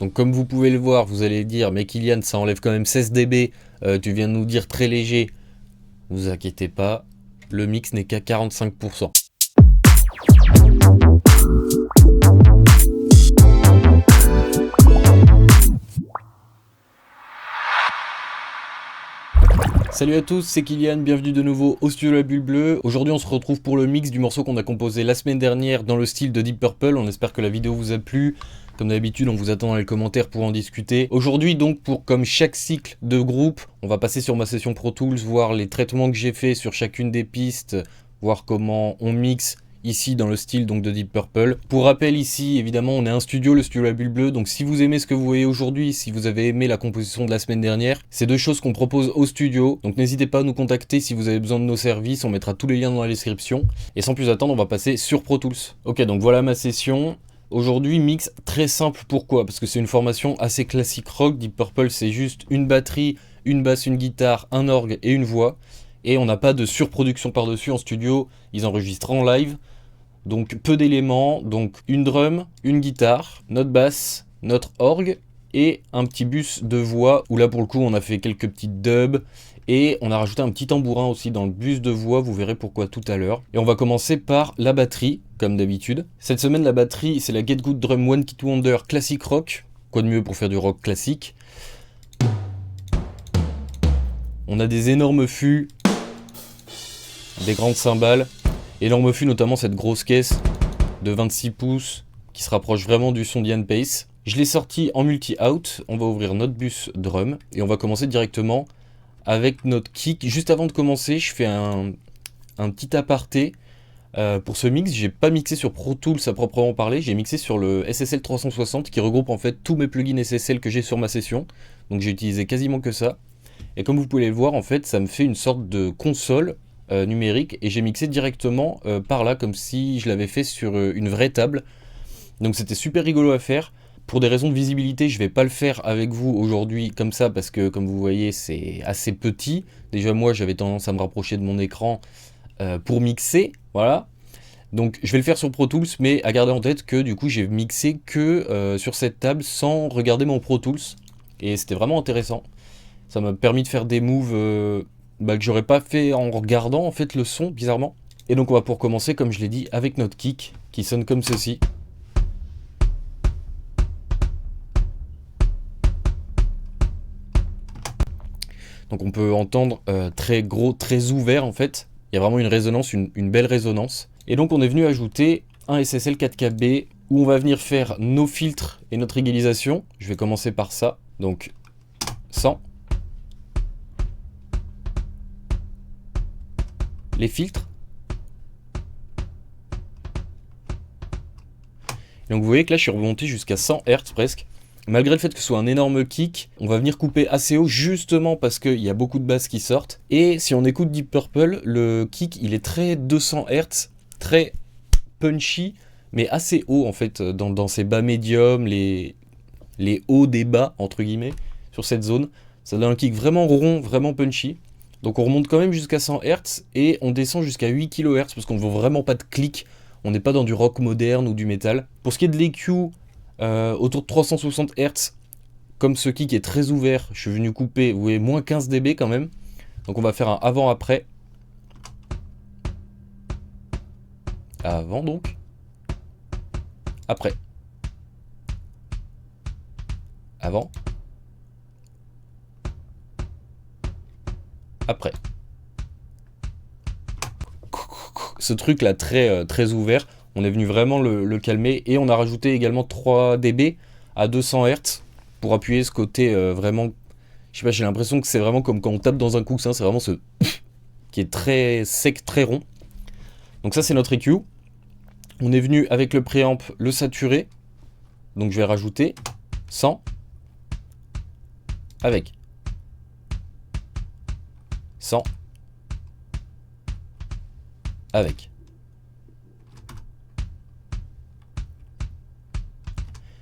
Donc comme vous pouvez le voir, vous allez dire, mais Kylian, ça enlève quand même 16 dB, tu viens de nous dire très léger. Ne vous inquiétez pas, le mix n'est qu'à 45%. Salut à tous, c'est Kylian, bienvenue de nouveau au studio La Bulle Bleue. Aujourd'hui on se retrouve pour le mix du morceau qu'on a composé la semaine dernière dans le style de Deep Purple. On espère que la vidéo vous a plu. Comme d'habitude, on vous attend dans les commentaires pour en discuter. Aujourd'hui donc, comme chaque cycle de groupe, on va passer sur ma session Pro Tools, voir les traitements que j'ai fait sur chacune des pistes, voir comment on mixe ici dans le style donc de Deep Purple. Pour rappel ici, évidemment, on est un studio, le studio La Bulle Bleue, donc si vous aimez ce que vous voyez aujourd'hui, si vous avez aimé la composition de la semaine dernière, c'est deux choses qu'on propose au studio, donc n'hésitez pas à nous contacter si vous avez besoin de nos services, on mettra tous les liens dans la description. Et sans plus attendre, on va passer sur Pro Tools. Ok, donc voilà ma session. Aujourd'hui, mix très simple, pourquoi? Parce que c'est une formation assez classique rock. Deep Purple, c'est juste une batterie, une basse, une guitare, un orgue et une voix. Et on n'a pas de surproduction par-dessus en studio, ils enregistrent en live. Donc peu d'éléments, donc une drum, une guitare, notre basse, notre orgue et un petit bus de voix où là pour le coup on a fait quelques petites dubs et on a rajouté un petit tambourin aussi dans le bus de voix, vous verrez pourquoi tout à l'heure. Et on va commencer par la batterie, comme d'habitude. Cette semaine la batterie c'est la Get Good Drum One Kit Wonder Classic Rock, quoi de mieux pour faire du rock classique. On a des énormes fûts, des grandes cymbales. Énorme fût, notamment cette grosse caisse de 26 pouces qui se rapproche vraiment du son d'Ian Pace. Je l'ai sorti en multi-out, on va ouvrir notre bus drum et on va commencer directement avec notre kick. Juste avant de commencer, je fais un petit aparté. Pour ce mix, j'ai pas mixé sur Pro Tools à proprement parler, j'ai mixé sur le SSL 360 qui regroupe en fait tous mes plugins SSL que j'ai sur ma session. Donc j'ai utilisé quasiment que ça. Et comme vous pouvez le voir, en fait, ça me fait une sorte de console numérique et j'ai mixé directement par là comme si je l'avais fait sur une vraie table. Donc c'était super rigolo à faire. Pour des raisons de visibilité, je vais pas le faire avec vous aujourd'hui comme ça parce que comme vous voyez c'est assez petit. Déjà moi j'avais tendance à me rapprocher de mon écran pour mixer, voilà. Donc je vais le faire sur Pro Tools, mais à garder en tête que du coup j'ai mixé que sur cette table sans regarder mon Pro Tools. Et c'était vraiment intéressant. Ça m'a permis de faire des moves que j'aurais pas fait en regardant en fait le son, bizarrement. Et donc on va pour commencer, comme je l'ai dit, avec notre kick, qui sonne comme ceci. Donc on peut entendre très gros, très ouvert en fait. Il y a vraiment une résonance, une belle résonance. Et donc on est venu ajouter un SSL 4KB où on va venir faire nos filtres et notre égalisation. Je vais commencer par ça. Donc 100. Les filtres. Donc vous voyez que là je suis remonté jusqu'à 100 Hz presque. Malgré le fait que ce soit un énorme kick, on va venir couper assez haut justement parce qu'il y a beaucoup de basses qui sortent. Et si on écoute Deep Purple, le kick il est très 200 Hz, très punchy, mais assez haut en fait, dans ces bas médiums, les hauts des bas entre guillemets, sur cette zone. Ça donne un kick vraiment rond, vraiment punchy. Donc on remonte quand même jusqu'à 100 Hz et on descend jusqu'à 8 kHz parce qu'on ne veut vraiment pas de clic. On n'est pas dans du rock moderne ou du métal. Pour ce qui est de l'EQ, autour de 360 Hz, comme ce kick est très ouvert, je suis venu couper, vous voyez, moins 15 dB quand même. Donc on va faire un avant-après. Avant donc. Après. Avant. Après. Ce truc là très ouvert, on est venu vraiment le calmer et on a rajouté également 3 dB à 200 Hz pour appuyer ce côté vraiment, je sais pas, j'ai l'impression que c'est vraiment comme quand on tape dans un coussin, c'est vraiment ce qui est très sec, très rond. Donc ça c'est notre EQ. On est venu avec le préamp le saturer, donc je vais rajouter 100 avec 100 avec.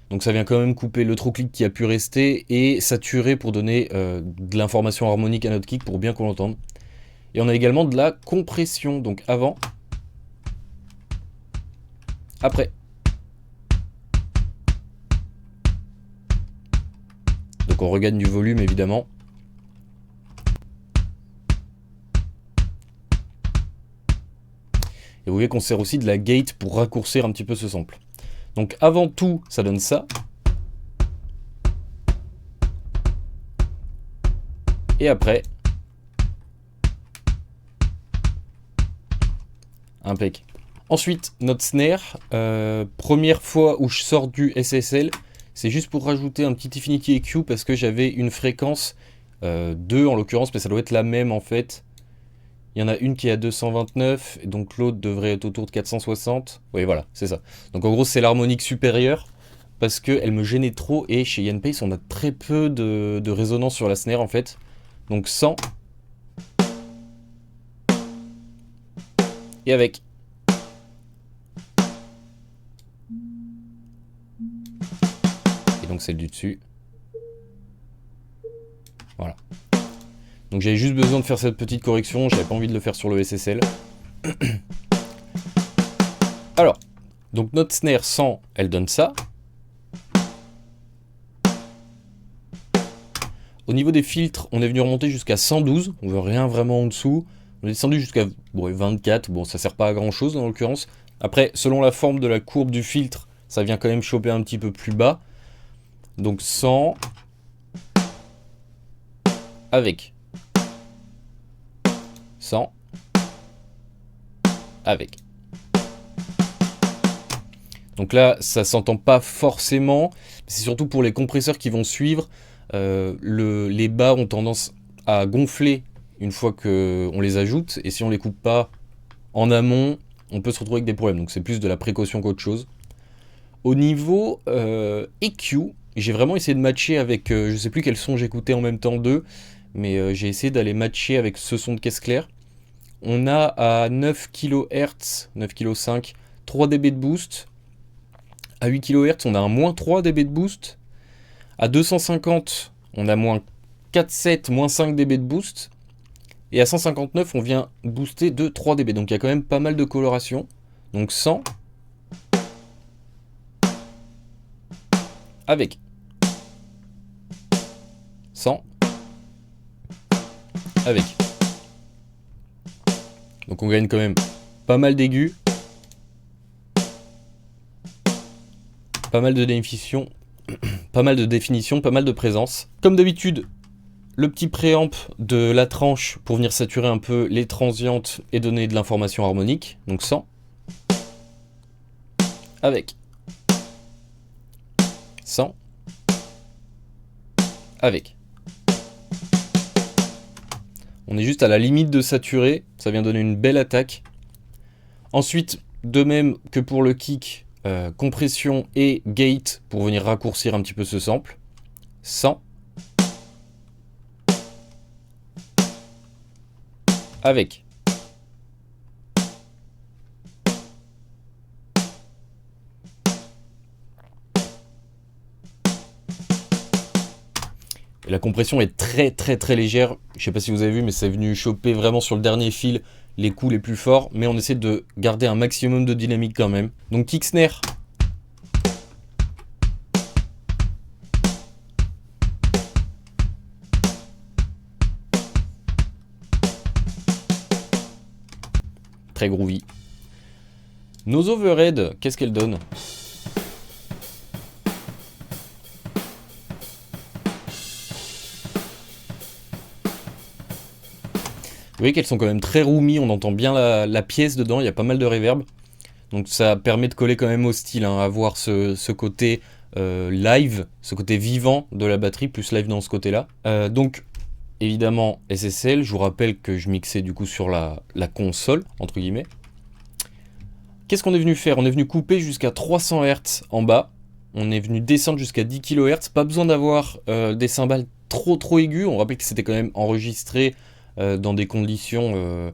Donc ça vient quand même couper le trop clic qui a pu rester et saturer pour donner de l'information harmonique à notre kick pour bien qu'on l'entende. Et on a également de la compression, donc avant, après. Donc on regagne du volume évidemment. Et vous voyez qu'on sert aussi de la gate pour raccourcir un petit peu ce sample. Donc avant tout, ça donne ça. Et après, impec. Ensuite, notre snare, première fois où je sors du SSL, c'est juste pour rajouter un petit Infinity EQ parce que j'avais une fréquence 2 en l'occurrence, mais ça doit être la même en fait. Il y en a une qui est à 229, et donc l'autre devrait être autour de 460. Oui, voilà, c'est ça. Donc en gros, c'est l'harmonique supérieure, parce qu'elle me gênait trop, et chez Ian Paice, on a très peu de résonance sur la snare en fait. Donc 100. Et avec. Et donc celle du dessus. Voilà. Donc j'avais juste besoin de faire cette petite correction, j'avais pas envie de le faire sur le SSL. Alors, donc notre snare 100, elle donne ça. Au niveau des filtres, on est venu remonter jusqu'à 112, on veut rien vraiment en dessous. On est descendu jusqu'à 24, bon ça sert pas à grand chose en l'occurrence. Après, selon la forme de la courbe du filtre, ça vient quand même choper un petit peu plus bas. Donc 100 avec 100 avec. Donc là, ça s'entend pas forcément, c'est surtout pour les compresseurs qui vont suivre. Les bas ont tendance à gonfler une fois qu'on les ajoute, et si on les coupe pas en amont, on peut se retrouver avec des problèmes. Donc c'est plus de la précaution qu'autre chose. Au niveau EQ, j'ai vraiment essayé de matcher avec, je sais plus quel son j'écoutais en même temps d'eux, mais j'ai essayé d'aller matcher avec ce son de caisse claire. On a à 9 kHz, 9,5 kg, 3 dB de boost. À 8 kHz, on a un moins 3 dB de boost. À 250, on a moins 4,7, moins 5 dB de boost. Et à 159, on vient booster de 3 dB. Donc il y a quand même pas mal de coloration. Donc 100 avec 100 avec. Donc on gagne quand même pas mal d'aigus, pas mal de définition, pas mal de présence. Comme d'habitude, le petit préamp de la tranche pour venir saturer un peu les transientes et donner de l'information harmonique. Donc 100 avec 100 avec. On est juste à la limite de saturer, ça vient donner une belle attaque. Ensuite, de même que pour le kick, compression et gate pour venir raccourcir un petit peu ce sample. 100 avec. Et la compression est très légère. Je sais pas si vous avez vu, mais c'est venu choper vraiment sur le dernier fil les coups les plus forts. Mais on essaie de garder un maximum de dynamique quand même. Donc kick snare. Très groovy. Nos overhead, qu'est-ce qu'elles donnent ? Vous voyez qu'elles sont quand même très roomy, on entend bien la pièce dedans, il y a pas mal de reverb. Donc ça permet de coller quand même au style, hein, avoir ce côté live, ce côté vivant de la batterie, plus live dans ce côté-là. Donc évidemment SSL, je vous rappelle que je mixais du coup sur la console, entre guillemets. Qu'est-ce qu'on est venu faire ? On est venu couper jusqu'à 300 Hz en bas. On est venu descendre jusqu'à 10 kHz. Pas besoin d'avoir des cymbales trop aiguës. On rappelle que c'était quand même enregistré dans des conditions,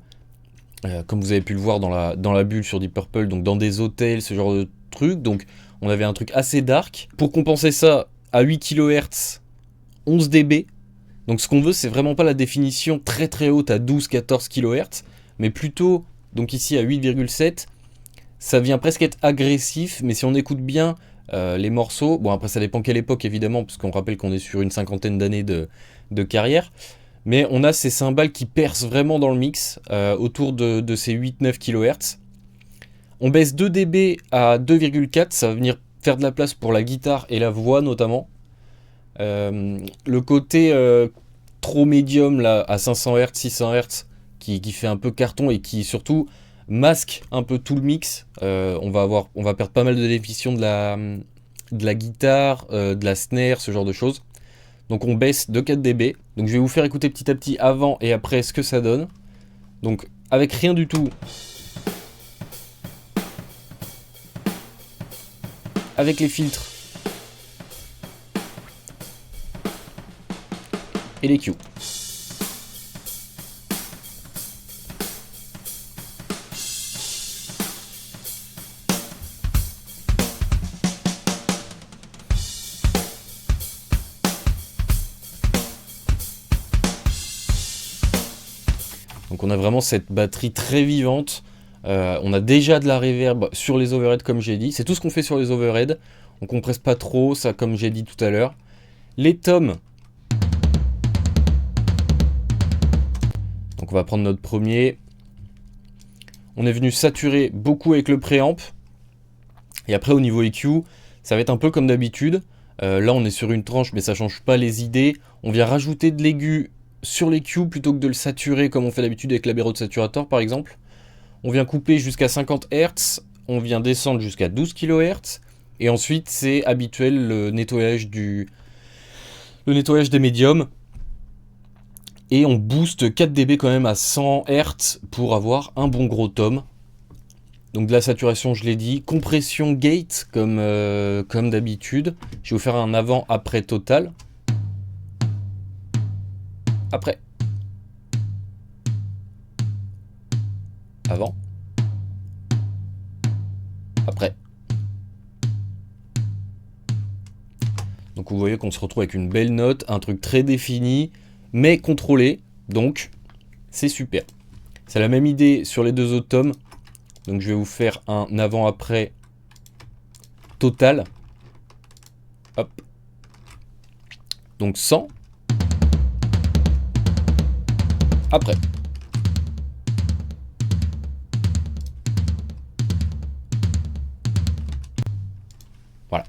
comme vous avez pu le voir dans la bulle sur Deep Purple, donc dans des hôtels, ce genre de trucs. Donc on avait un truc assez dark. Pour compenser ça, à 8 kHz, 11 dB. Donc ce qu'on veut, c'est vraiment pas la définition très haute à 12-14 kHz, mais plutôt, donc ici à 8,7, ça vient presque être agressif, mais si on écoute bien les morceaux. Bon, après, ça dépend quelle époque, évidemment, parce qu'on rappelle qu'on est sur une cinquantaine d'années de carrière. Mais on a ces cymbales qui percent vraiment dans le mix, autour de ces 8-9 kHz. On baisse 2 dB à 2,4, ça va venir faire de la place pour la guitare et la voix notamment. Le côté trop médium là, à 500 Hz, 600 Hz, qui fait un peu carton et qui surtout masque un peu tout le mix. On va perdre pas mal de définition de la guitare, de la snare, ce genre de choses. Donc on baisse de 4 dB. Donc je vais vous faire écouter petit à petit avant et après ce que ça donne. Donc avec rien du tout. Avec les filtres. Et les cues. Donc on a vraiment cette batterie très vivante. On a déjà de la reverb sur les overheads comme j'ai dit. C'est tout ce qu'on fait sur les overheads. On compresse pas trop, ça comme j'ai dit tout à l'heure. Les toms. Donc on va prendre notre premier. On est venu saturer beaucoup avec le préamp. Et après au niveau EQ, ça va être un peu comme d'habitude. Là on est sur une tranche mais ça change pas les idées. On vient rajouter de l'aigu sur l'EQ plutôt que de le saturer comme on fait d'habitude avec l'Abbey Road Saturator par exemple. On vient couper jusqu'à 50 Hz, on vient descendre jusqu'à 12 kHz, et ensuite c'est habituel le nettoyage des médiums, et on booste 4 dB quand même à 100 Hz pour avoir un bon gros tom. Donc de la saturation je l'ai dit, compression gate comme d'habitude. Je vais vous faire un avant-après total. Après. Avant. Après. Donc vous voyez qu'on se retrouve avec une belle note, un truc très défini, mais contrôlé, donc c'est super. C'est la même idée sur les deux autres tomes. Donc je vais vous faire un avant-après total. Hop. Donc 100. Après. Voilà.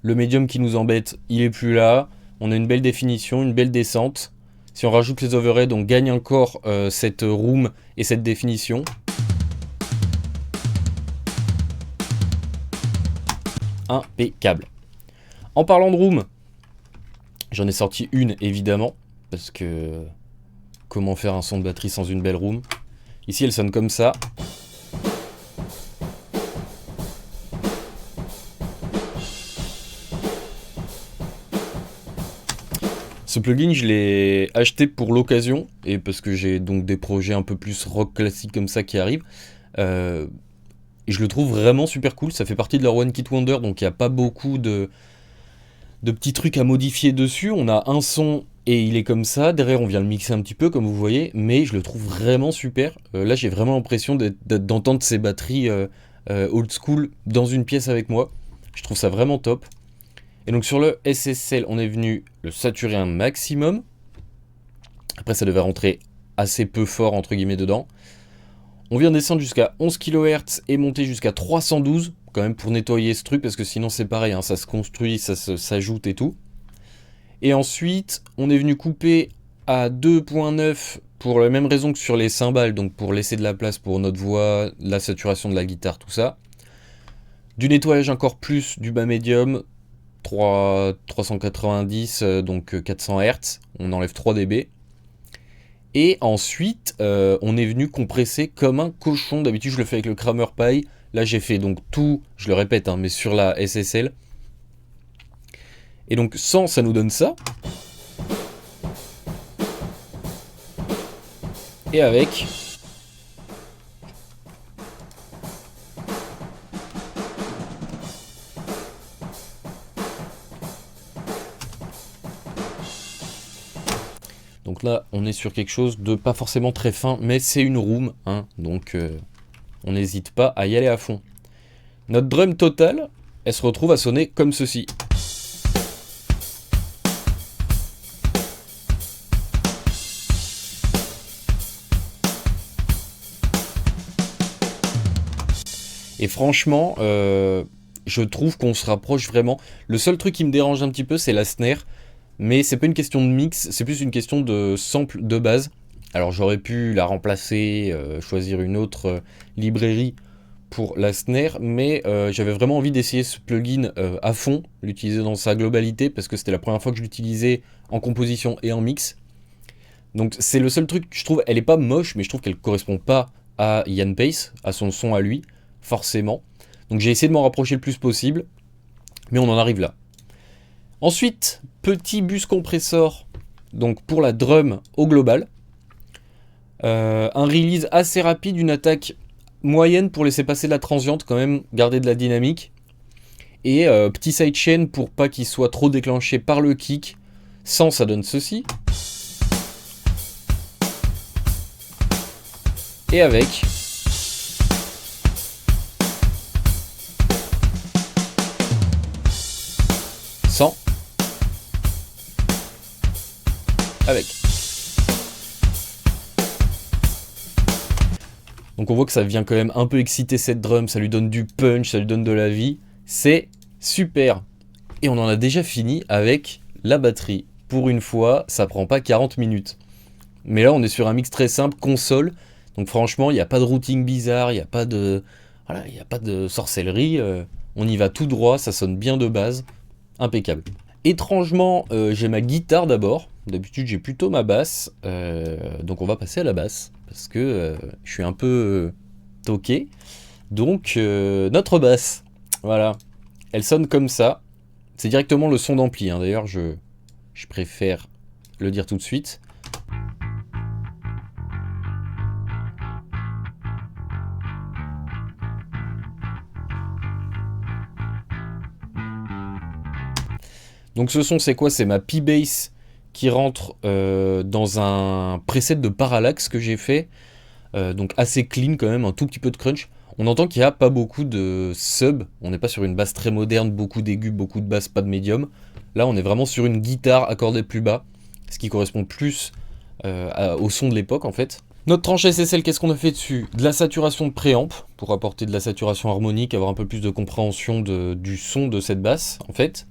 Le médium qui nous embête, il est plus là. On a une belle définition, une belle descente. Si on rajoute les overheads, on gagne encore cette room et cette définition. Impeccable. En parlant de room, j'en ai sorti une évidemment, parce que comment faire un son de batterie sans une belle room? Ici elle sonne comme ça. Ce plugin je l'ai acheté pour l'occasion, et parce que j'ai donc des projets un peu plus rock classique comme ça qui arrivent. Et je le trouve vraiment super cool, ça fait partie de leur One Kit Wonder, donc il n'y a pas beaucoup de petits trucs à modifier dessus. On a un son et il est comme ça, derrière on vient le mixer un petit peu comme vous voyez, mais je le trouve vraiment super. Là j'ai vraiment l'impression d'entendre ces batteries old school dans une pièce avec moi. Je trouve ça vraiment top. Et donc sur le SSL on est venu le saturer un maximum. Après ça devait rentrer assez peu fort entre guillemets dedans. On vient descendre jusqu'à 11 kHz et monter jusqu'à 312, quand même pour nettoyer ce truc, parce que sinon c'est pareil, hein, ça se construit, ça s'ajoute et tout. Et ensuite, on est venu couper à 2.9 pour la même raison que sur les cymbales, donc pour laisser de la place pour notre voix, la saturation de la guitare, tout ça. Du nettoyage encore plus du bas médium, 390, donc 400 Hz, on enlève 3 dB. Et ensuite, on est venu compresser comme un cochon. D'habitude, je le fais avec le Kramer Pi. Là, j'ai fait donc tout, je le répète, hein, mais sur la SSL. Et donc, 100, ça nous donne ça. Et avec... Donc là, on est sur quelque chose de pas forcément très fin, mais c'est une room, hein, donc on n'hésite pas à y aller à fond. Notre drum total, elle se retrouve à sonner comme ceci. Et franchement, je trouve qu'on se rapproche vraiment. Le seul truc qui me dérange un petit peu, c'est la snare. Mais c'est pas une question de mix, c'est plus une question de sample de base. Alors j'aurais pu la remplacer, choisir une autre librairie pour la snare, mais j'avais vraiment envie d'essayer ce plugin à fond, l'utiliser dans sa globalité, parce que c'était la première fois que je l'utilisais en composition et en mix. Donc c'est le seul truc que je trouve, elle est pas moche, mais je trouve qu'elle correspond pas à Ian Paice, à son son à lui, forcément. Donc j'ai essayé de m'en rapprocher le plus possible, mais on en arrive là. Ensuite, petit bus compressor, donc pour la drum au global. Un release assez rapide, une attaque moyenne pour laisser passer de la transiente, quand même garder de la dynamique. Et petit sidechain pour pas qu'il soit trop déclenché par le kick. Sans, ça donne ceci. Et avec. Sans. Avec. Donc on voit que ça vient quand même un peu exciter cette drum, ça lui donne du punch, ça lui donne de la vie. C'est super. Et on en a déjà fini avec la batterie. Pour une fois, ça prend pas 40 minutes. Mais là, on est sur un mix très simple, console. Donc franchement, il n'y a pas de routing bizarre, il n'y a pas de... Voilà, il n'y a pas de sorcellerie. On y va tout droit, ça sonne bien de base. Impeccable. Étrangement, j'ai ma guitare d'abord. D'habitude, j'ai plutôt ma basse. Donc on va passer à la basse. Parce que je suis un peu toqué. Donc, notre basse. Voilà. Elle sonne comme ça. C'est directement le son d'ampli. Hein. D'ailleurs, je préfère le dire tout de suite. Donc ce son, c'est quoi? C'est ma P-Bass qui rentre dans un preset de parallax que j'ai fait. Donc assez clean quand même, un tout petit peu de crunch. On entend qu'il n'y a pas beaucoup de sub. On n'est pas sur une basse très moderne, beaucoup d'aigus, beaucoup de basses, pas de médium. Là, on est vraiment sur une guitare accordée plus bas, ce qui correspond plus au son de l'époque en fait. Notre tranche SSL, qu'est-ce qu'on a fait dessus? De la saturation de préamp, pour apporter de la saturation harmonique, avoir un peu plus de compréhension du son de cette basse en fait.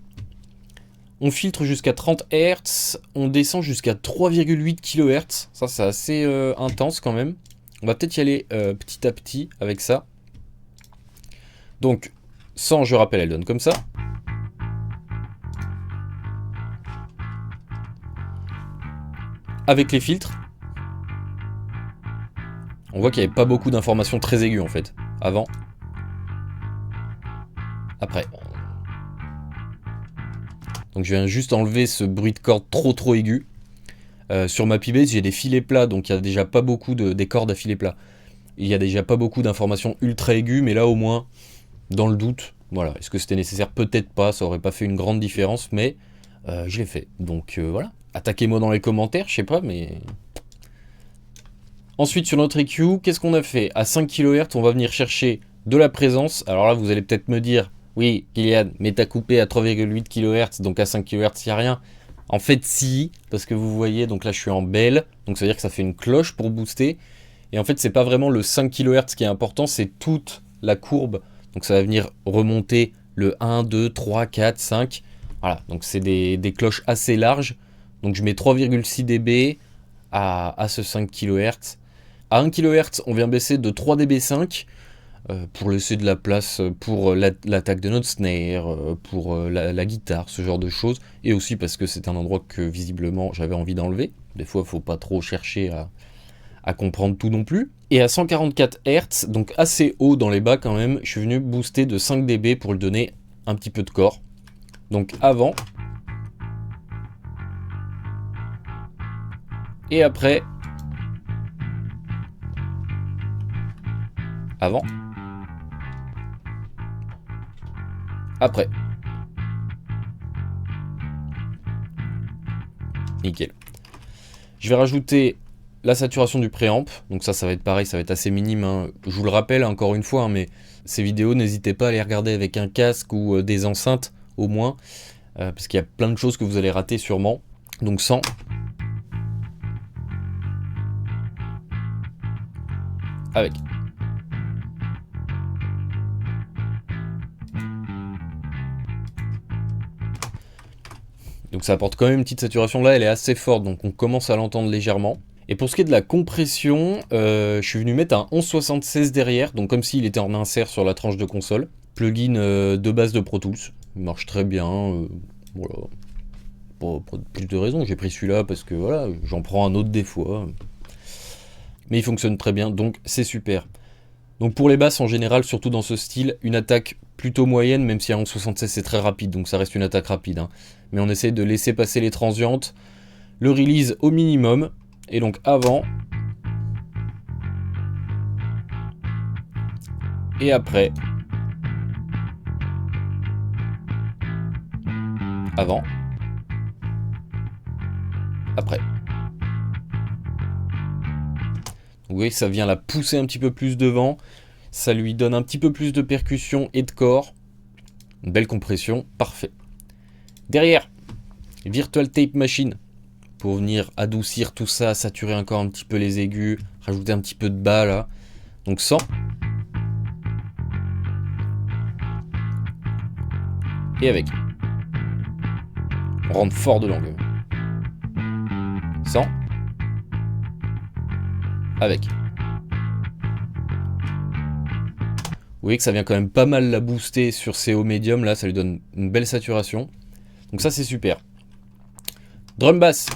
On filtre jusqu'à 30 Hz, on descend jusqu'à 3,8 kHz. Ça, c'est assez intense quand même. On va peut-être y aller petit à petit avec ça. Donc, sans, je rappelle, elle donne comme ça. Avec les filtres, on voit qu'il n'y avait pas beaucoup d'informations très aiguës en fait. Avant. Après. Donc je viens juste enlever ce bruit de corde trop aigu. Sur ma P-Bass, j'ai des filets plats, donc il n'y a déjà pas beaucoup des cordes à filets plats. Il n'y a déjà pas beaucoup d'informations ultra aiguës, mais là au moins, dans le doute, voilà. Est-ce que c'était nécessaire? Peut-être pas, ça aurait pas fait une grande différence, mais je l'ai fait. Donc voilà. Attaquez-moi dans les commentaires, je sais pas, mais... Ensuite, sur notre EQ, qu'est-ce qu'on a fait? À 5 kHz, on va venir chercher de la présence. Alors là, vous allez peut-être me dire, oui, Kylian, mais t'as coupé à 3,8 kHz, donc à 5 kHz, il n'y a rien. En fait, si, parce que vous voyez, donc là, je suis en belle, donc ça veut dire que ça fait une cloche pour booster. Et en fait, c'est pas vraiment le 5 kHz qui est important, c'est toute la courbe. Donc ça va venir remonter le 1, 2, 3, 4, 5. Voilà, donc c'est des cloches assez larges. Donc je mets 3,6 dB à ce 5 kHz. À 1 kHz, on vient baisser de 3 dB5 pour laisser de la place pour l'attaque de notre snare, pour la guitare, ce genre de choses. Et aussi parce que c'est un endroit que visiblement j'avais envie d'enlever. Des fois, il ne faut pas trop chercher à comprendre tout non plus. Et à 144 Hz, donc assez haut dans les bas quand même, je suis venu booster de 5 dB pour lui donner un petit peu de corps. Donc avant. Et après. Avant. Après. Nickel. Je vais rajouter la saturation du préamp, donc ça va être pareil, ça va être assez minime, hein. Je vous le rappelle encore une fois, hein, mais ces vidéos, n'hésitez pas à les regarder avec un casque ou des enceintes au moins, parce qu'il y a plein de choses que vous allez rater sûrement. Donc 100. Avec. Donc ça apporte quand même une petite saturation. Là, elle est assez forte, donc on commence à l'entendre légèrement. Et pour ce qui est de la compression, je suis venu mettre un 1176 derrière, donc comme s'il était en insert sur la tranche de console. Plugin de base de Pro Tools, il marche très bien. Voilà. Pour plus de raisons, j'ai pris celui-là parce que voilà, j'en prends un autre des fois. Mais il fonctionne très bien, donc c'est super. Donc pour les basses en général, surtout dans ce style, une attaque plutôt moyenne, même si à 1176 c'est très rapide, donc ça reste une attaque rapide, hein. Mais on essaie de laisser passer les transientes, le release au minimum, et donc avant, et après, avant, après. Vous voyez, ça vient la pousser un petit peu plus devant, ça lui donne un petit peu plus de percussion et de corps, une belle compression, parfait. Derrière, Virtual Tape Machine, pour venir adoucir tout ça, saturer encore un petit peu les aigus, rajouter un petit peu de bas là. Donc 100. Et avec. On rentre fort de l'angle. 100. Avec. Vous voyez que ça vient quand même pas mal la booster sur ces hauts médiums, là, ça lui donne une belle saturation. Donc ça c'est super. Drum bass.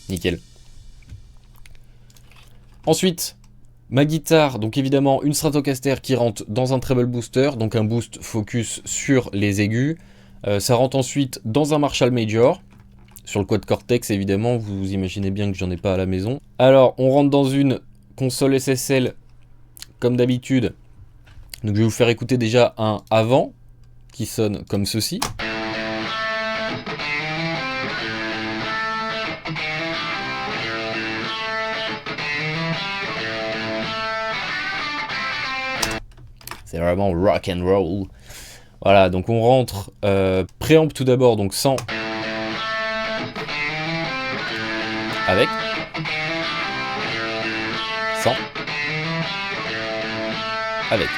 Nickel. Ensuite, ma guitare, donc évidemment une Stratocaster qui rentre dans un treble booster, donc un boost focus sur les aigus. Ça rentre ensuite dans un Marshall Major, sur le quad Cortex évidemment, vous imaginez bien que j'en ai pas à la maison. Alors on rentre dans une console SSL comme d'habitude, donc je vais vous faire écouter déjà un avant qui sonne comme ceci. C'est vraiment rock and roll. Voilà, donc on rentre préamp tout d'abord, donc 100 avec 100 avec.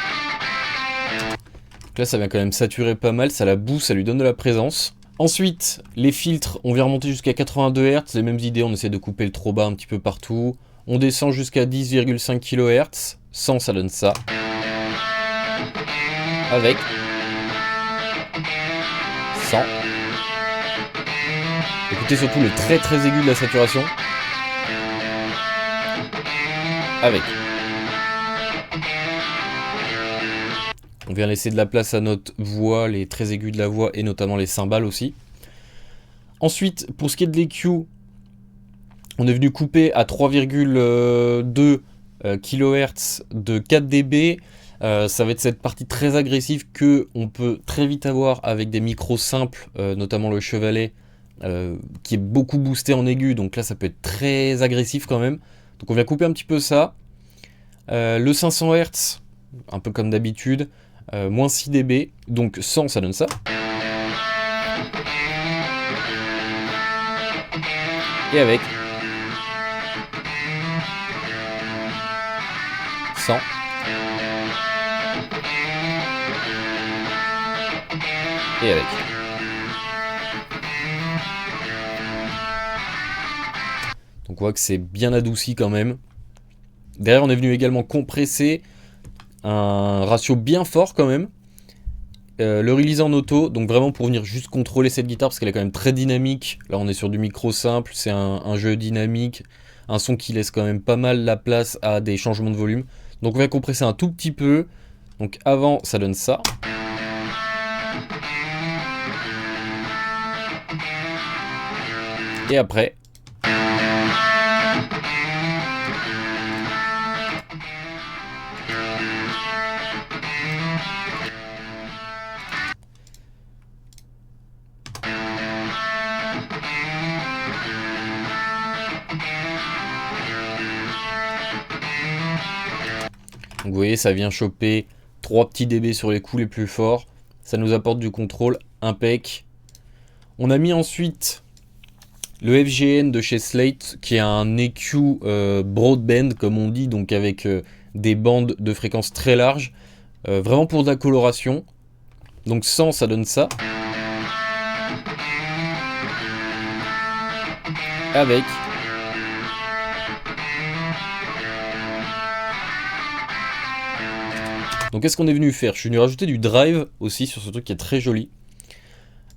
Donc là, ça vient quand même saturer pas mal, ça la booste, ça lui donne de la présence. Ensuite, les filtres, on vient remonter jusqu'à 82 Hz, les mêmes idées, on essaie de couper le trop bas un petit peu partout. On descend jusqu'à 10,5 kHz, 100 ça donne ça. Avec 100. Écoutez surtout le très très aigu de la saturation. Avec. On vient laisser de la place à notre voix, les très aigus de la voix et notamment les cymbales aussi. Ensuite, pour ce qui est de l'EQ, on est venu couper à 3,2 kHz de 4 dB. Ça va être cette partie très agressive que on peut très vite avoir avec des micros simples, notamment le Chevalet, qui est beaucoup boosté en aigu, donc là ça peut être très agressif quand même. Donc on vient couper un petit peu ça. Le 500 Hz, un peu comme d'habitude, moins 6 dB, donc 100 ça donne ça. Et avec 100. Et avec. Donc on voit que c'est bien adouci quand même. Derrière on est venu également compresser un ratio bien fort quand même. Le release en auto, donc vraiment pour venir juste contrôler cette guitare parce qu'elle est quand même très dynamique. Là on est sur du micro simple, c'est un jeu dynamique, un son qui laisse quand même pas mal la place à des changements de volume. Donc on va compresser un tout petit peu. Donc avant ça donne ça. Et après. vous voyez, ça vient choper 3 petits dB sur les coups les plus forts. Ça nous apporte du contrôle impec. On a mis ensuite le FGN de chez Slate, qui est un EQ broadband, comme on dit, donc avec des bandes de fréquences très larges. Vraiment pour de la coloration. Donc 100, ça donne ça. Avec donc qu'est-ce qu'on est venu faire? Je suis venu rajouter du drive aussi sur ce truc qui est très joli.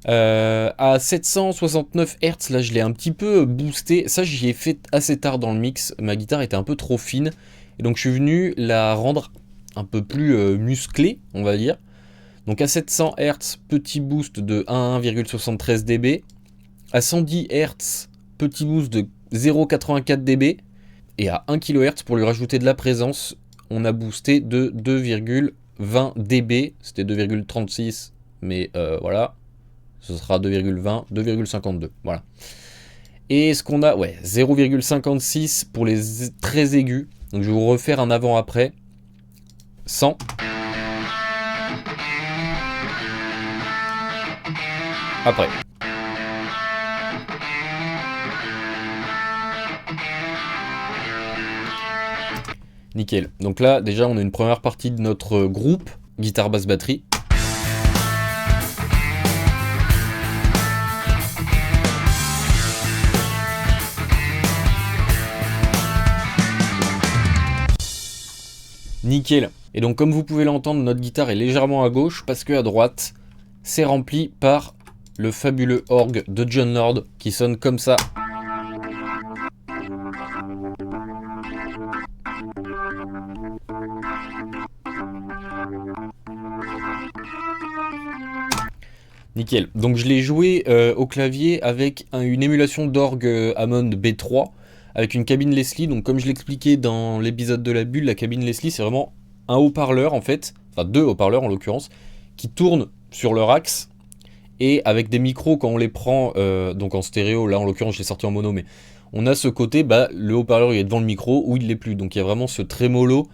À 769 Hz, là je l'ai un petit peu boosté. Ça j'y ai fait assez tard dans le mix. Ma guitare était un peu trop fine. Et donc je suis venu la rendre un peu plus musclée, on va dire. Donc à 700 Hz, petit boost de 1,73 dB. À 110 Hz, petit boost de 0,84 dB. Et à 1 kHz, pour lui rajouter de la présence, on a boosté de 2,20 dB. C'était 2,36, mais voilà. Ce sera 2,20, 2,52. Voilà. Et ce qu'on a, ouais, 0,56 pour les très aigus. Donc je vais vous refaire un avant-après. 100. Après. Nickel. Donc là, déjà, on a une première partie de notre groupe guitare basse batterie. Nickel. Et donc comme vous pouvez l'entendre, notre guitare est légèrement à gauche parce que à droite, c'est rempli par le fabuleux orgue de Jon Lord qui sonne comme ça. Nickel. Donc je l'ai joué au clavier avec une émulation d'orgue Hammond B3 avec une cabine Leslie. Donc comme je l'expliquais dans l'épisode de la bulle, la cabine Leslie c'est vraiment un haut-parleur en fait, enfin 2 haut-parleurs en l'occurrence, qui tournent sur leur axe et avec des micros quand on les prend donc en stéréo, là en l'occurrence j'ai sorti en mono, mais on a ce côté, le haut-parleur il est devant le micro ou il l'est plus. Donc il y a vraiment ce trémolo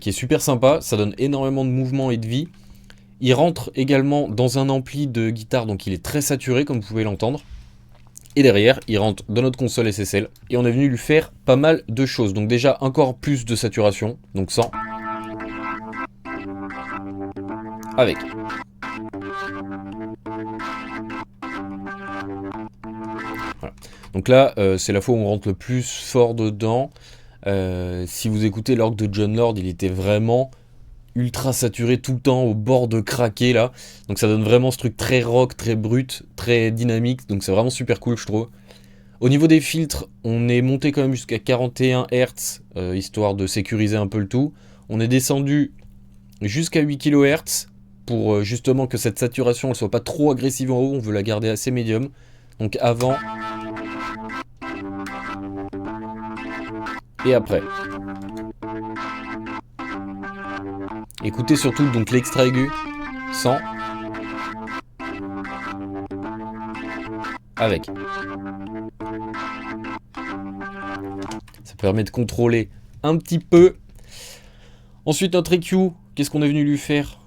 qui est super sympa, ça donne énormément de mouvement et de vie. Il rentre également dans un ampli de guitare, donc il est très saturé comme vous pouvez l'entendre. Et derrière, il rentre dans notre console SSL. Et on est venu lui faire pas mal de choses. Donc déjà, encore plus de saturation, donc 100. Avec. Voilà. Donc là, c'est la fois où on rentre le plus fort dedans. Si vous écoutez l'orgue de Jon Lord, il était vraiment ultra saturé tout le temps, au bord de craquer là. Donc ça donne vraiment ce truc très rock, très brut, très dynamique. Donc c'est vraiment super cool je trouve. Au niveau des filtres, on est monté quand même jusqu'à 41 Hz, histoire de sécuriser un peu le tout. On est descendu jusqu'à 8 kHz pour justement que cette saturation ne soit pas trop agressive en haut. On veut la garder assez médium. Donc avant et après. Écoutez surtout donc l'extra aigu, 100, avec. Ça permet de contrôler un petit peu. Ensuite notre EQ, qu'est-ce qu'on est venu lui faire?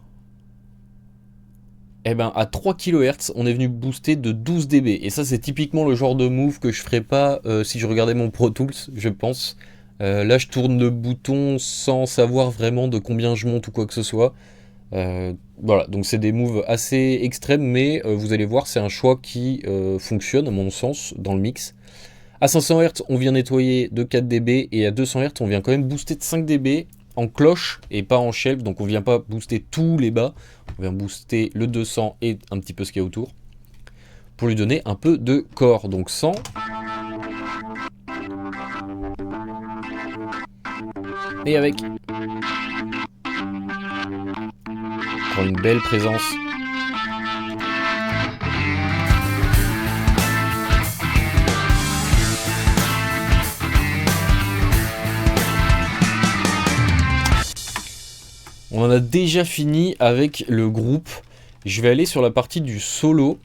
Eh ben à 3 kHz, on est venu booster de 12 dB. Et ça c'est typiquement le genre de move que je ferais pas si je regardais mon Pro Tools, je pense. Là je tourne le bouton sans savoir vraiment de combien je monte ou quoi que ce soit. Voilà, donc c'est des moves assez extrêmes, mais vous allez voir, c'est un choix qui fonctionne à mon sens dans le mix. À 500 Hz, on vient nettoyer de 4 dB, et à 200 Hz, on vient quand même booster de 5 dB en cloche et pas en shelf, donc on vient pas booster tous les bas, on vient booster le 200 et un petit peu ce qu'il y a autour, pour lui donner un peu de corps, donc 100. Et avec. Prend une belle présence. On en a déjà fini avec le groupe. Je vais aller sur la partie du solo,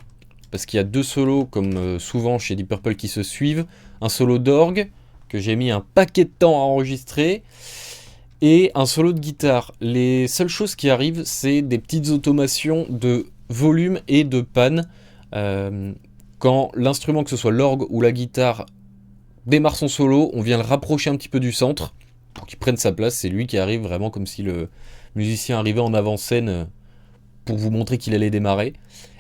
parce qu'il y a 2 solos comme souvent chez Deep Purple qui se suivent. Un solo d'orgue que j'ai mis un paquet de temps à enregistrer, et un solo de guitare. Les seules choses qui arrivent, c'est des petites automations de volume et de panne. Quand l'instrument, que ce soit l'orgue ou la guitare, démarre son solo, on vient le rapprocher un petit peu du centre pour qu'il prenne sa place. C'est lui qui arrive vraiment comme si le musicien arrivait en avant-scène pour vous montrer qu'il allait démarrer.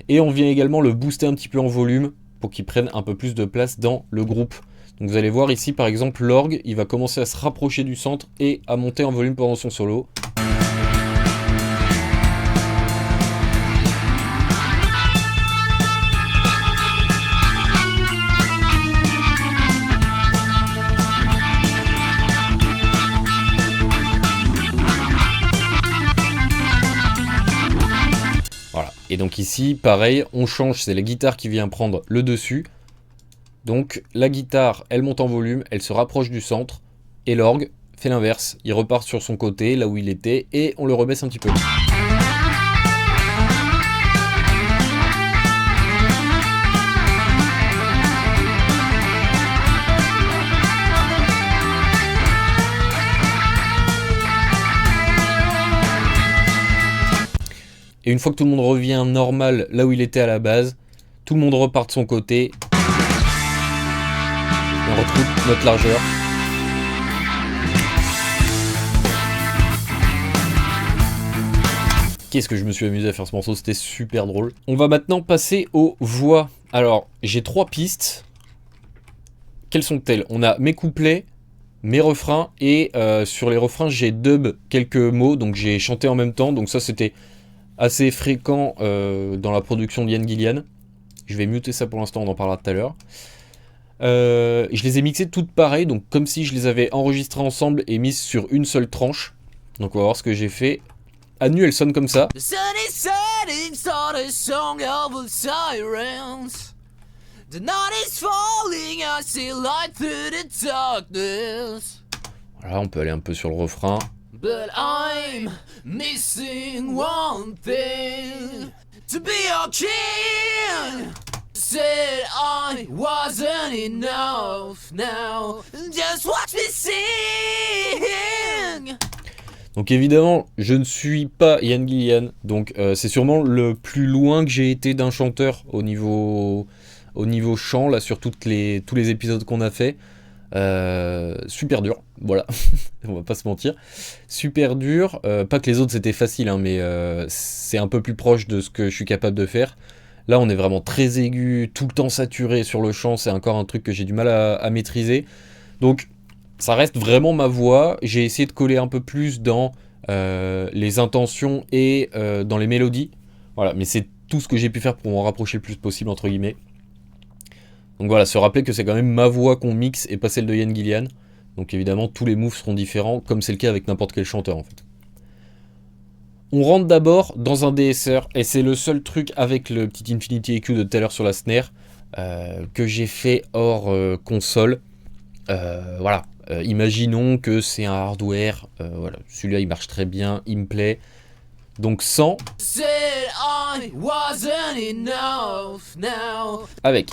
Et on vient également le booster un petit peu en volume pour qu'il prenne un peu plus de place dans le groupe. Donc vous allez voir ici par exemple l'orgue, il va commencer à se rapprocher du centre et à monter en volume pendant son solo. Voilà, et donc ici pareil, on change, c'est la guitare qui vient prendre le dessus. Donc la guitare, elle monte en volume, elle se rapproche du centre, et l'orgue fait l'inverse. Il repart sur son côté, là où il était, et on le rebaisse un petit peu. Et une fois que tout le monde revient normal, là où il était à la base, tout le monde repart de son côté. On retrouve notre largeur. Qu'est-ce que je me suis amusé à faire ce morceau, c'était super drôle. On va maintenant passer aux voix. Alors, j'ai 3 pistes. Quelles sont-elles? On a mes couplets, mes refrains, et sur les refrains, j'ai dub quelques mots, donc j'ai chanté en même temps. Donc ça, c'était assez fréquent dans la production d'Ian Gillan. Je vais muter ça pour l'instant, on en parlera tout à l'heure. Je les ai mixées toutes pareilles, donc comme si je les avais enregistrées ensemble et mises sur une seule tranche. Donc on va voir ce que j'ai fait. À nu, elle sonne comme ça. Voilà, on peut aller un peu sur le refrain. But I'm missing one thing to be your king. Said I wasn't enough now. Just watch me sing. Donc évidemment, je ne suis pas Ian Gillan, donc c'est sûrement le plus loin que j'ai été d'un chanteur au niveau chant, là, sur tous les épisodes qu'on a fait. Super dur, voilà, on va pas se mentir. Super dur, pas que les autres c'était facile, hein, mais c'est un peu plus proche de ce que je suis capable de faire. Là on est vraiment très aigu, tout le temps saturé sur le chant, c'est encore un truc que j'ai du mal à maîtriser. Donc ça reste vraiment ma voix, j'ai essayé de coller un peu plus dans les intentions et dans les mélodies. Voilà, mais c'est tout ce que j'ai pu faire pour m'en rapprocher le plus possible, entre guillemets. Donc voilà, se rappeler que c'est quand même ma voix qu'on mixe et pas celle de Ian Gillan. Donc évidemment, tous les moves seront différents, comme c'est le cas avec n'importe quel chanteur en fait. On rentre d'abord dans un DSR, et c'est le seul truc avec le petit Infinity EQ de tout à l'heure sur la snare que j'ai fait hors console. Voilà, imaginons que c'est un hardware, voilà, celui-là il marche très bien, il me plaît. Donc sans. Avec.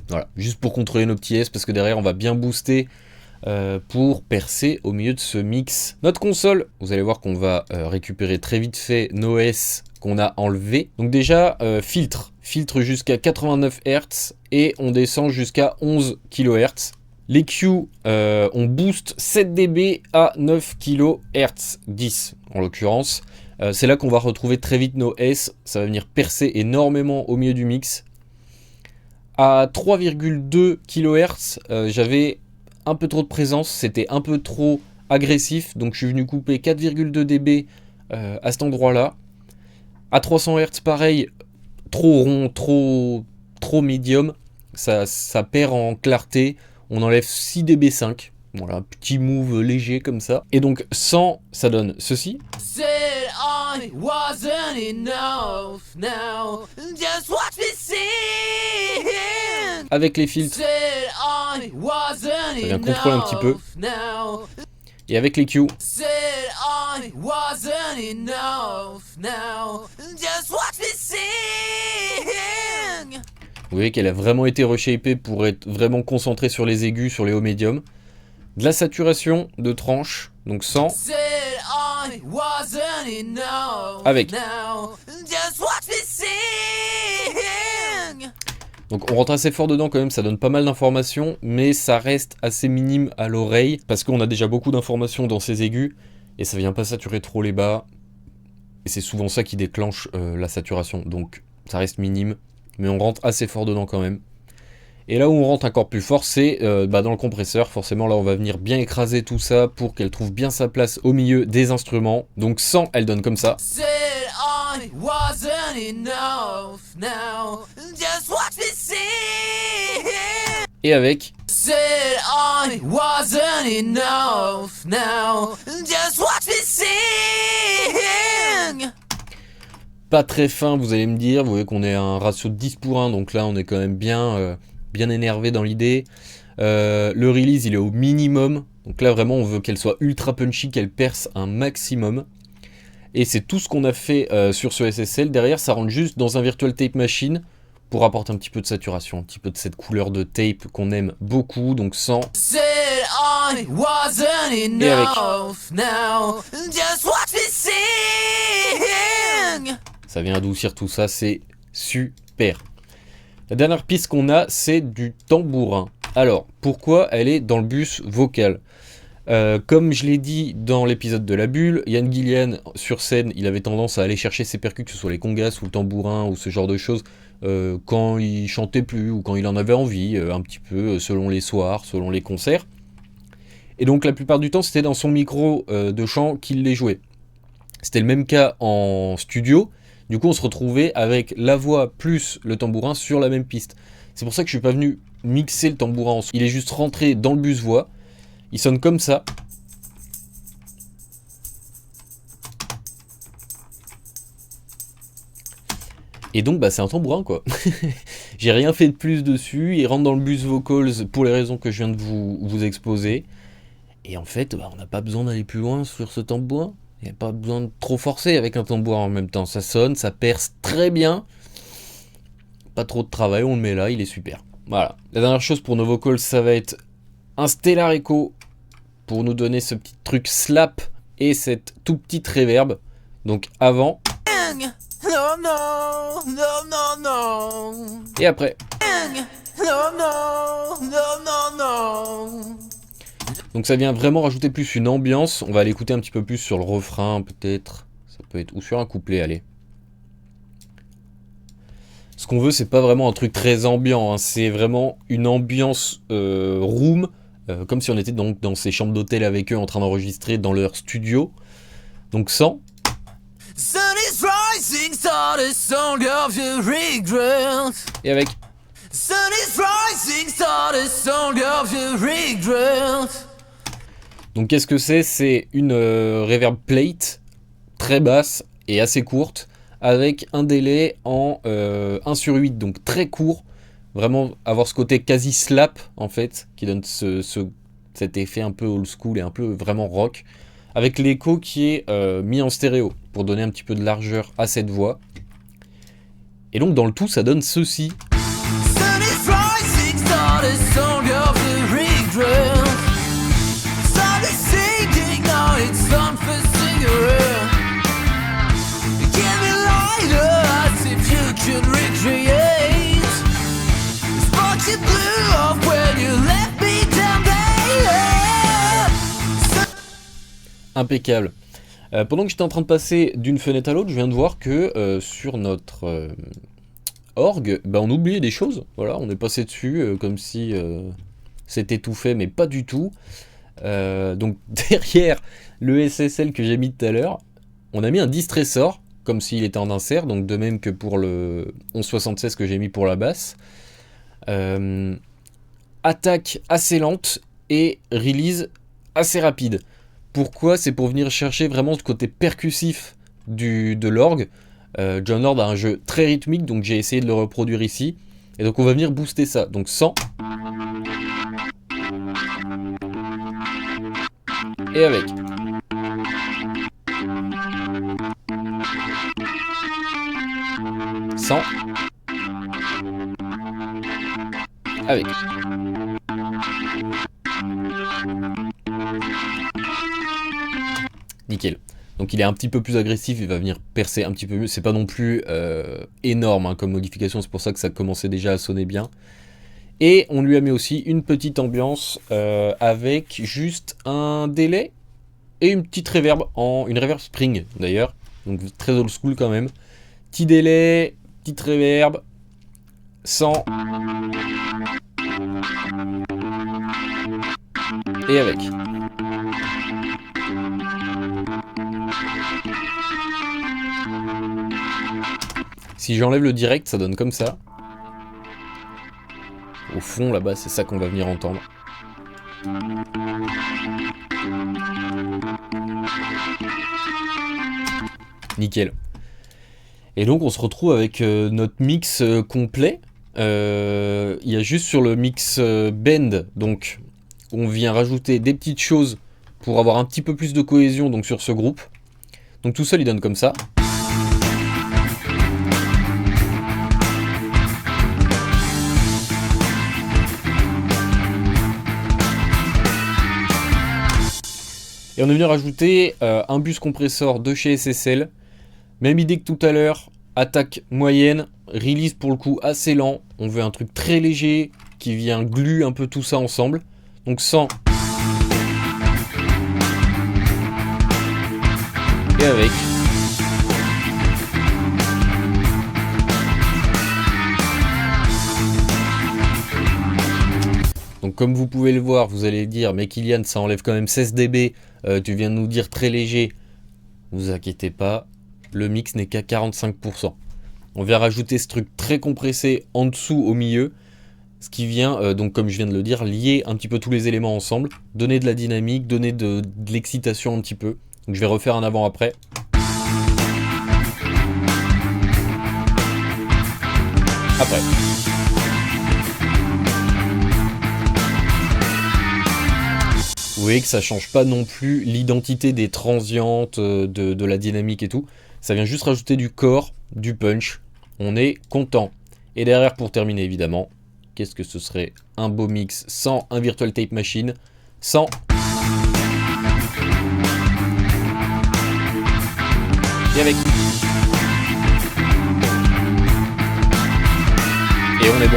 Voilà, juste pour contrôler nos petits S, parce que derrière on va bien booster pour percer au milieu de ce mix. Notre console, vous allez voir qu'on va récupérer très vite fait nos S qu'on a enlevés. Donc déjà, filtre jusqu'à 89 Hz et on descend jusqu'à 11 kHz. Les Q, on booste 7 dB à 9 kHz, 10 en l'occurrence. C'est là qu'on va retrouver très vite nos S, ça va venir percer énormément au milieu du mix. À 3,2 kHz, j'avais un peu trop de présence, c'était un peu trop agressif, donc je suis venu couper 4,2 dB à cet endroit-là. À 300 Hz, pareil, trop rond, trop médium, ça perd en clarté, on enlève 6 dB 5, voilà, petit move léger comme ça. Et donc 100, ça donne ceci. Avec les filtres, ça vient contrôler un petit peu. Et avec les Q, Vous voyez qu'elle a vraiment été reshapée pour être vraiment concentrée sur les aigus, sur les hauts médiums. De la saturation de tranche, donc 100. Avec. Donc on rentre assez fort dedans quand même, ça donne pas mal d'informations, mais ça reste assez minime à l'oreille, parce qu'on a déjà beaucoup d'informations dans ces aigus, et ça vient pas saturer trop les bas, et c'est souvent ça qui déclenche la saturation, donc ça reste minime, mais on rentre assez fort dedans quand même. Et là où on rentre encore plus fort, c'est dans le compresseur. Forcément, là, on va venir bien écraser tout ça pour qu'elle trouve bien sa place au milieu des instruments. Donc 100, elle donne comme ça. Et avec. Pas très fin, vous allez me dire. Vous voyez qu'on est à un ratio de 10:1, donc là, on est quand même bien énervé dans l'idée. Le release, il est au minimum. Donc là, vraiment, on veut qu'elle soit ultra punchy, qu'elle perce un maximum. Et c'est tout ce qu'on a fait sur ce SSL. Derrière, ça rentre juste dans un Virtual Tape Machine pour apporter un petit peu de saturation, un petit peu de cette couleur de tape qu'on aime beaucoup. Donc 100. Et avec. Ça vient adoucir tout ça, c'est super. La dernière piste qu'on a, c'est du tambourin. Alors, pourquoi elle est dans le bus vocal ? Comme je l'ai dit dans l'épisode de la bulle, Ian Gillan, sur scène, il avait tendance à aller chercher ses percus, que ce soit les congas ou le tambourin ou ce genre de choses, quand il chantait plus ou quand il en avait envie, un petit peu selon les soirs, selon les concerts. Et donc la plupart du temps, c'était dans son micro de chant qu'il les jouait. C'était le même cas en studio. Du coup, on se retrouvait avec la voix plus le tambourin sur la même piste. C'est pour ça que je suis pas venu mixer le tambourin en soi. Il est juste rentré dans le bus voix. Il sonne comme ça. Et donc, c'est un tambourin, quoi. J'ai rien fait de plus dessus. Il rentre dans le bus vocals pour les raisons que je viens de vous exposer. Et en fait, on n'a pas besoin d'aller plus loin sur ce tambourin. Il n'y a pas besoin de trop forcer avec un tambourin en même temps. Ça sonne, ça perce très bien. Pas trop de travail, on le met là, il est super. Voilà. La dernière chose pour nos vocals, ça va être un Stellar Echo pour nous donner ce petit truc slap et cette tout petite reverb. Donc avant. Et après. Donc ça vient vraiment rajouter plus une ambiance. On va l'écouter un petit peu plus sur le refrain peut-être. Ça peut être ou sur un couplet, allez. Ce qu'on veut, c'est pas vraiment un truc très ambiant, hein. C'est vraiment une ambiance room, comme si on était donc dans ces chambres d'hôtel avec eux en train d'enregistrer dans leur studio. Donc 100. Et avec. Donc qu'est-ce que c'est ? C'est une reverb plate très basse et assez courte avec un délai en 1/8, donc très court. Vraiment avoir ce côté quasi slap en fait, qui donne cet effet un peu old school et un peu vraiment rock. Avec l'écho qui est mis en stéréo pour donner un petit peu de largeur à cette voix. Et donc dans le tout ça donne ceci. Impeccable. Pendant que j'étais en train de passer d'une fenêtre à l'autre, je viens de voir que sur notre orgue, on oubliait des choses. Voilà, on est passé dessus comme si c'était tout fait, mais pas du tout. Donc derrière le SSL que j'ai mis tout à l'heure, on a mis un distressor, comme s'il était en insert, donc de même que pour le 1176 que j'ai mis pour la basse. Attaque assez lente et release assez rapide. Pourquoi ? C'est pour venir chercher vraiment ce côté percussif de l'orgue. Jon Lord a un jeu très rythmique, donc j'ai essayé de le reproduire ici. Et donc on va venir booster ça. Donc 100. Et avec. avec. Nickel. Donc il est un petit peu plus agressif, il va venir percer un petit peu mieux. C'est pas non plus énorme hein, comme modification, c'est pour ça que ça commençait déjà à sonner bien. Et on lui a mis aussi une petite ambiance avec juste un délai et une petite reverb, une reverb spring d'ailleurs. Donc très old school quand même. Petit délai, petite reverb, sans. Et avec. Si j'enlève le direct, ça donne comme ça. Au fond, là-bas, c'est ça qu'on va venir entendre. Nickel. Et donc, on se retrouve avec notre mix complet. Il y a juste sur le mix Bend, donc, on vient rajouter des petites choses pour avoir un petit peu plus de cohésion donc, sur ce groupe. Donc, tout seul, il donne comme ça. Et on est venu rajouter un bus compresseur de chez SSL. Même idée que tout à l'heure, attaque moyenne, release pour le coup assez lent. On veut un truc très léger qui vient glue un peu tout ça ensemble. Donc sans. Et avec. Donc comme vous pouvez le voir, vous allez dire, mais Kylian, ça enlève quand même 16 dB, tu viens de nous dire très léger. Vous inquiétez pas, le mix n'est qu'à 45%. On vient rajouter ce truc très compressé en dessous au milieu, ce qui vient, donc comme je viens de le dire, lier un petit peu tous les éléments ensemble, donner de la dynamique, donner de l'excitation un petit peu. Donc je vais refaire un avant-après. Après. Vous voyez que ça change pas non plus l'identité des transientes, de la dynamique et tout. Ça vient juste rajouter du corps, du punch. On est content. Et derrière, pour terminer évidemment, qu'est-ce que ce serait un beau mix sans un Virtual Tape Machine, sans. Et avec. Et on est bon.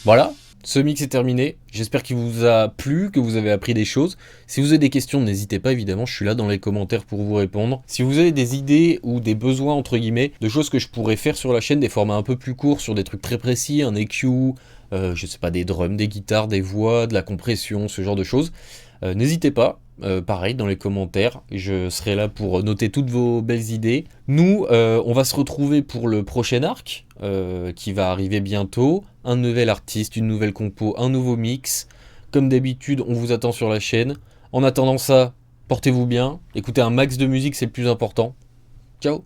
Voilà, ce mix est terminé. J'espère qu'il vous a plu, que vous avez appris des choses. Si vous avez des questions, n'hésitez pas évidemment, je suis là dans les commentaires pour vous répondre. Si vous avez des idées ou des besoins entre guillemets, de choses que je pourrais faire sur la chaîne, des formats un peu plus courts sur des trucs très précis, un EQ, je sais pas, des drums, des guitares, des voix, de la compression, ce genre de choses, n'hésitez pas. Pareil dans les commentaires, je serai là pour noter toutes vos belles idées. Nous, on va se retrouver pour le prochain arc qui va arriver bientôt. Un nouvel artiste, une nouvelle compo, un nouveau mix. Comme d'habitude, on vous attend sur la chaîne. En attendant ça, portez-vous bien, écoutez un max de musique, c'est le plus important. Ciao!